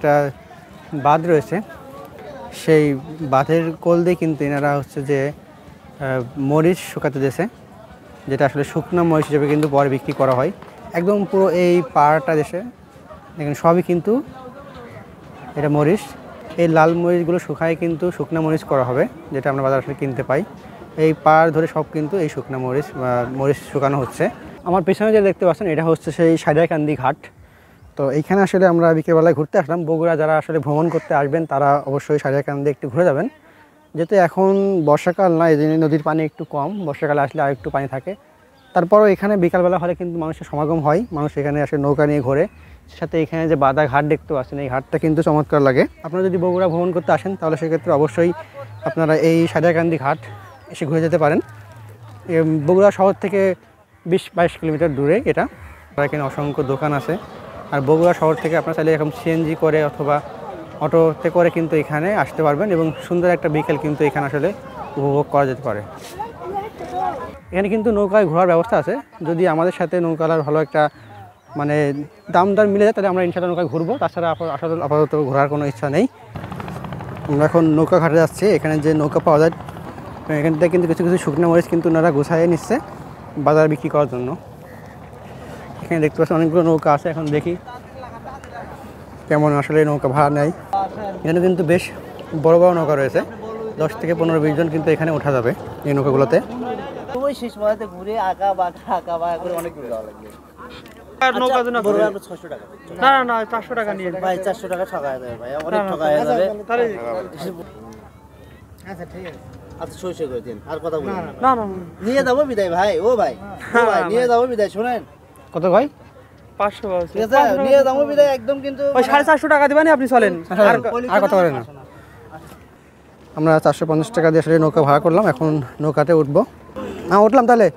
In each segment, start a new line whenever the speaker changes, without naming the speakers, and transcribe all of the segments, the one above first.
একটা বাঁধ রয়েছে, সেই বাঁধের কোল দিয়ে কিন্তু এনারা হচ্ছে যে মরিচ শুকাতে দিয়েছে, যেটা আসলে শুকনো মরিচ হিসেবে কিন্তু পরে বিক্রি করা হয়। একদম পুরো এই পাড়টা দেশে দেখেন সবই কিন্তু এটা মরিচ। এই লাল মরিচগুলো শুকায় কিন্তু শুকনো মরিচ করা হবে, যেটা আমরা বাজার আসলে কিনতে পাই। এই পাড় ধরে সব কিন্তু এই শুকনো মরিচ শুকানো হচ্ছে। আমার পেছনে যে দেখতে পাচ্ছেন এটা হচ্ছে সেই সাইদাকান্দি ঘাট। তো এইখানে আসলে আমরা বিকেলবেলায় ঘুরতে আসলাম। বগুড়া যারা আসলে ভ্রমণ করতে আসবেন তারা অবশ্যই সাইদাকান্দি একটু ঘুরে যাবেন, যেহেতু এখন বর্ষাকাল না, এই জন্য নদীর পানি একটু কম, বর্ষাকালে আসলে আর একটু পানি থাকে। তারপরও এখানে বিকালবেলা হলে কিন্তু মানুষের সমাগম হয়, মানুষ এখানে আসে নৌকা নিয়ে ঘোরে। সাথে এখানে যে বাদা ঘাট দেখতে পাচ্ছেন, এই ঘাটটা কিন্তু চমৎকার লাগে। আপনারা যদি বগুড়া ভ্রমণ করতে আসেন তাহলে সেক্ষেত্রে অবশ্যই আপনারা এই সাইদাকান্দি ঘাট এসে ঘুরে যেতে পারেন। বগুড়া শহর থেকে 20-22 কিলোমিটার দূরে এটা। এখানে অসংখ্য দোকান আছে। আর বগুড়া শহর থেকে আপনারা চাইলে এরকম সিএনজি করে অথবা অটোতে করে কিন্তু এখানে আসতে পারবেন এবং সুন্দর একটা বিকেল কিন্তু এখানে আসলে উপভোগ করা যেতে পারে। এখানে কিন্তু নৌকায় ঘোরার ব্যবস্থা আছে। যদি আমাদের সাথে নৌকালার ভালো একটা মানে দাম মিলে যায় তাহলে আমরা ইনশাআল্লাহ নৌকায় ঘুরবো। তাছাড়া আপাতত ঘোরার কোনো ইচ্ছা নেই। আমরা এখন নৌকা ঘাটে যাচ্ছি। এখানে যে নৌকা পাওয়া যায় এখান থেকে কিন্তু কিছু কিছু শুকনো মরিচ কিন্তু ওনারা গুছাইয়ে নিচ্ছে বাজার বিক্রি করার জন্য। এখানে দেখতে পাচ্ছি অনেকগুলো নৌকা আছে। এখন দেখি কেমন আসলে নৌকা ভাড়া নেয়। এখানে কিন্তু বেশ বড় বড় নৌকা রয়েছে, 10 থেকে 15-20 জন কিন্তু এখানে ওঠা যাবে এই নৌকাগুলোতে।
শেষ মাঝে ঘুরে আঁকা বাঁকা করে অনেক ঘুরে যাওয়া লাগবে।
নৌকা জন্য
600 টাকা।
না 400 টাকা নিয়ে
ভাই 400 টাকা ঠকায় দেবে ভাই, অনেক ঠকায় যাবে।
আচ্ছা ঠিক আছে,
আচ্ছা সই করে দিন, আর কথা বলুন
না না
নিয়ে যাবো বিদায় ভাই। ও ভাই নিয়ে যাবো বিদায়, শোনেন
কত ভাই?
500
ঠিক আছে, নিয়ে যাবো বিদায় একদম। কিন্তু
ওই 450 টাকা দিবেন, আপনি চলেন।
আর কথা বলেন না। আমরা 450 টাকা দিয়ে আসলে নৌকা ভাড়া করলাম। এখন নৌকাতে উঠবো। হ্যাঁ উঠলাম তাহলে।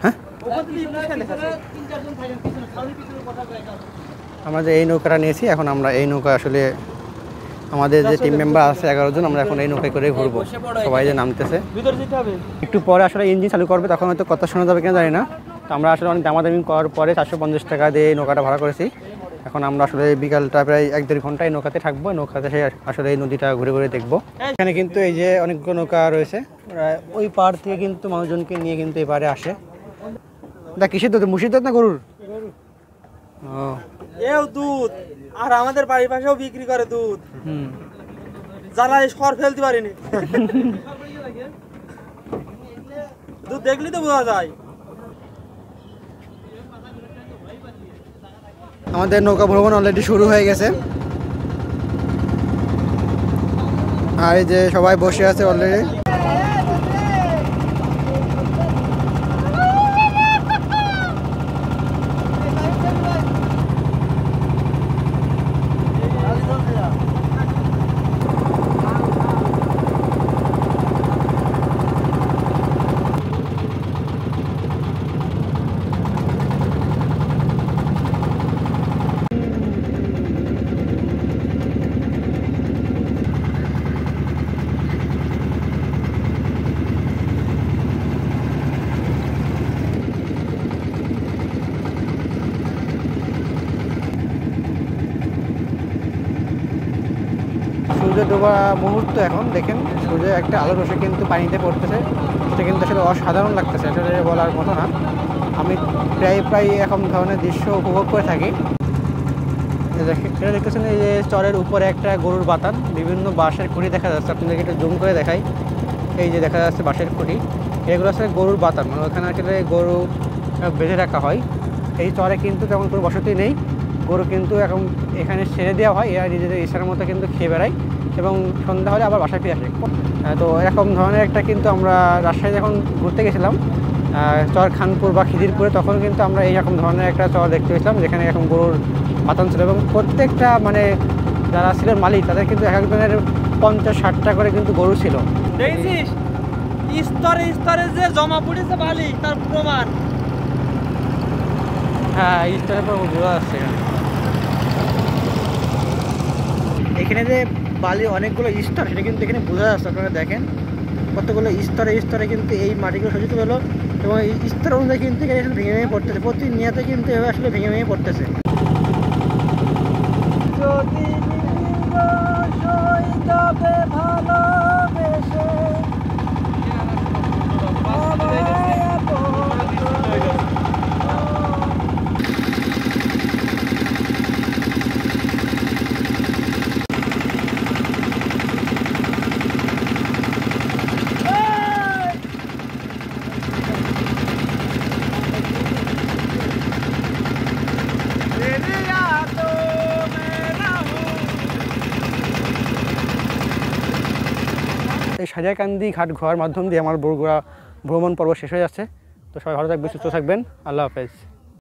হ্যাঁ আমরা যে এই নৌকাটা নিয়েছি, এখন আমরা এই নৌকা আসলে আমাদের যে টিম মেম্বার আছে 11 জন, আমরা এখন এই নৌকায় করে ঘুরবো। সবাই যে নামতেছে, একটু পরে আসলে ইঞ্জিন চালু করবে, তখন হয়তো কথা শোনা যাবে কিনা জানি না। তো আমরা আসলে অনেক দামাদামি করার পরে 450 টাকা দিয়ে এই নৌকাটা ভাড়া করেছি। এখন আমরা আসলে বিকালটা প্রায় 1-1.5 ঘন্টা এই নৌকাতে থাকবো। নৌকাতে আসলে এই নদীটা ঘুরে ঘুরে দেখবো। এখানে কিন্তু এই যে অনেকগুলো নৌকা রয়েছে, ওই পাড় থেকে কিন্তু মানুষজনকে নিয়ে কিন্তু এই পাড়ে আসে। দা কিসের দুধ? মুসির দুধ না গরুর? ও
এও দুধ, আর আমাদের বাড়ির পাশেও বিক্রি করে দুধ। যারা এই সর ফেলতে পারেনি দুধ দেখলি তো বোঝা যায়।
আমাদের নৌকা ভ্রমণ অলরেডি শুরু হয়ে গেছে। আর এই যে সবাই বসে আছে অলরেডি। সূর্য ডোবা মুহূর্ত এখন দেখেন, সূর্যের একটা আলোর রশ্মি কিন্তু পানিতে পড়তেছে। সেটা কিন্তু আসলে অসাধারণ লাগতেছে, আসলে বলার মতো না। আমি প্রায় এরকম ধরনের দৃশ্য উপভোগ করে থাকি। এটা দেখতেছেন এই যে চরের উপরে একটা গরুর বাতান, বিভিন্ন বাঁশের খুঁটি দেখা যাচ্ছে। আপনাদেরকে একটু জুম করে দেখাই। এই যে দেখা যাচ্ছে বাঁশের খুঁটি, এগুলো আসলে গরুর বাতান, মানে ওখানে আসলে গরু বেঁধে রাখা হয়। এই চরে কিন্তু তেমন কোনো বসতি নেই, গরু কিন্তু এখন এখানে ছেড়ে দেওয়া হয়, এরা নিজেদের ইচ্ছার মতো কিন্তু খেয়ে বেড়ায় এবং সন্ধ্যা হলে আবার বাসায় ফিরে আসে। তো এরকম ধরনের একটা কিন্তু আমরা রাজশাহী যখন ঘুরতে গেছিলাম চর খানপুর বা খিদিরপুরে, তখন কিন্তু আমরা এইরকম ধরনের একটা চর দেখতে পেয়েছিলাম যেখানে এরকম গরুর বাতান ছিল এবং প্রত্যেকটা মানে যারা ছিলেন মালিক তাদের কিন্তু এক একজনের 50-60টা করে কিন্তু গরু ছিল।
দেখছিস স্তরে স্তরে যে জমা পড়েছে বালি, তার প্রমাণ।
হ্যাঁ স্তরের পর বোঝা যাচ্ছে এখানে যে বালি অনেকগুলো স্তর, সেটা কিন্তু এখানে বোঝা যাচ্ছে। আপনারা দেখেন কতগুলো স্তরে স্তরে কিন্তু এই মাটিগুলো সজ্জিত হলো এবং এই স্তর অনুযায়ী কিন্তু এখানে ভেঙে ভেঙে পড়তেছে। প্রতিনিয়ত কিন্তু এভাবে আসলে ভেঙে ভেঙে পড়তেছে।
যদি নিরসই তবে ভালোবেসে আমায় আপন করে।
এই সাজাইকান্দি ঘাট ঘোরার মাধ্যম দিয়ে আমার বগুড়া ভ্রমণ পর্ব শেষ হয়ে যাচ্ছে। তো সবাই ভালো থাকবেন, সুস্থ থাকবেন। আল্লাহ হাফেজ।